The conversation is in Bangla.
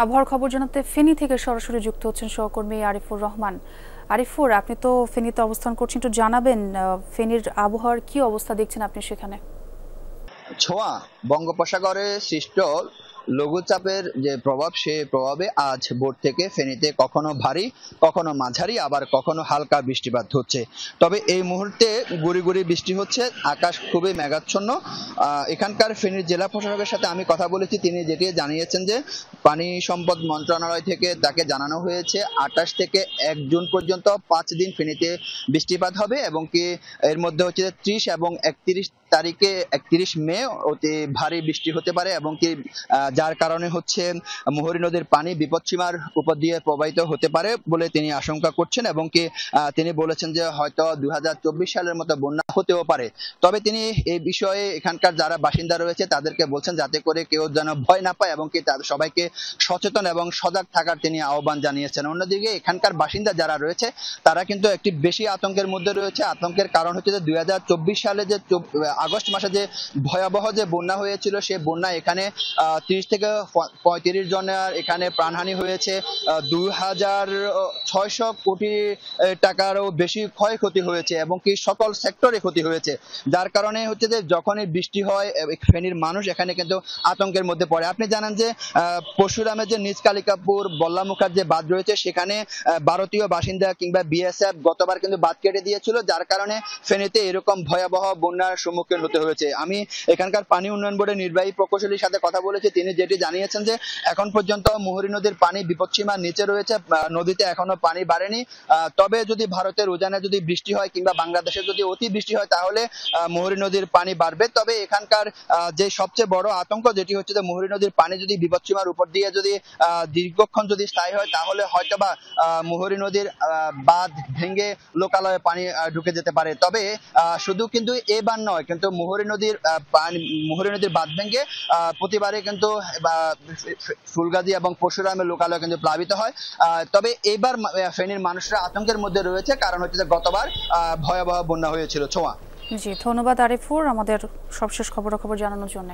আবহাওয়ার খবর জানাতে ফেনী থেকে সরাসরি যুক্ত হচ্ছেন সহকর্মী আরিফুর রহমান। আরিফুর, আপনি তো ফেনীতে অবস্থান করছেন, একটু জানাবেন ফেনীর আবহাওয়ার কি অবস্থা দেখছেন আপনি সেখানে? ছোঁয়া বঙ্গোপসাগরে সৃষ্ট লঘুচাপের যে প্রভাব, সে প্রভাবে আজ ভোর থেকে ফেনীতে কখনো ভারী, কখনো মাঝারি, আবার কখনো হালকা বৃষ্টিপাত হচ্ছে। তবে এই মুহূর্তে গুড়ি গুড়ি বৃষ্টি হচ্ছে, আকাশ খুবই মেঘাচ্ছন্ন। এখানকার ফেনীর জেলা প্রশাসকের সাথে আমি কথা বলেছি, তিনি যেটি জানিয়েছেন যে পানি সম্পদ মন্ত্রণালয় থেকে তাকে জানানো হয়েছে 28 থেকে 1 জুন পর্যন্ত 5 দিন ফেনীতে বৃষ্টিপাত হবে, এবং কি এর মধ্যে হচ্ছে 30 এবং 31 তারিখে 31 মে অতি ভারী বৃষ্টি হতে পারে, এবং কি যার কারণে হচ্ছে মুহুরী নদীর পানি বিপদসীমার উপর দিয়ে প্রবাহিত হতে পারে বলে তিনি আশঙ্কা করছেন, এবং কি তিনি বলেছেন যে হয়তো 2024 সালের মতো বন্যা হতেও পারে। তবে তিনি এই বিষয়ে এখানকার যারা বাসিন্দা রয়েছে তাদেরকে বলছেন যাতে করে কেউ যেন ভয় না পায়, এবং কি তাদের সবাইকে সচেতন এবং সজাগ থাকার তিনি আহ্বান জানিয়েছেন। অন্যদিকে এখানকার বাসিন্দা যারা রয়েছে তারা কিন্তু একটি বেশি আতঙ্কের মধ্যে রয়েছে। আতঙ্কের কারণ হচ্ছে যে 2024 সালে যে আগস্ট মাসে যে ভয়াবহ যে বন্যা হয়েছিল, সে বন্যা এখানে 30 থেকে 35 জনের এখানে প্রাণহানি হয়েছে। 2600 কোটি টাকারও বেশি ক্ষয়ক্ষতি হয়েছে, এবং কি সকল সেক্টরে ক্ষতি হয়েছে। যার কারণে হচ্ছে যে যখনই বৃষ্টি হয় ফেনীর মানুষ এখানে কিন্তু আতঙ্কের মধ্যে পড়ে। আপনি জানেন যে পরশুরামের যে নিজ কালিকাপুর বল্লামুখার যে বাঁধ রয়েছে, সেখানে ভারতীয় বাসিন্দা কিংবা বিএসএফ গতবার কিন্তু বাঁধ কেটে দিয়েছিল, যার কারণে ফেনীতে এরকম ভয়াবহ বন্যার সম্মুখীন হতে হয়েছে। আমি এখানকার পানি উন্নয়ন বোর্ডের নির্বাহী প্রকৌশলীর সাথে কথা বলেছি, তিনি যেটি জানিয়েছেন যে এখন পর্যন্ত মুহুরী নদীর পানি বিপদসীমার নিচে রয়েছে, নদীতে এখনো পানি বাড়েনি। তবে যদি ভারতের উজানে যদি বৃষ্টি হয় কিংবা বাংলাদেশে যদি অতি বৃষ্টি হয় তাহলে মুহুরী নদীর পানি বাড়বে। তবে এখানকার যে সবচেয়ে বড় আতঙ্ক যেটি হচ্ছে যে মুহুরী নদীর পানি যদি বিপদসীমার উপর দিয়ে যদি দীর্ঘক্ষণ যদি স্থায়ী হয় তাহলে হয়তোবা মুহুরী নদীর বাঁধ ভেঙে লোকালয়ে পানি ঢুকে যেতে পারে। তবে শুধু কিন্তু এবার নয়, কিন্তু মুহুরী নদীর বাঁধ ভেঙে প্রতিবারে কিন্তু ফুলগাজী এবং পরশুরামের লোকালয় কিন্তু প্লাবিত হয়। তবে এবার ফেনীর মানুষরা আতঙ্কের মধ্যে রয়েছে, কারণ হচ্ছে যে গতবার ভয়াবহ বন্যা হয়েছিল। ছোঁয়া। জি, ধন্যবাদ আরিফুর আমাদের সবশেষ খবরাখবর জানানোর জন্য।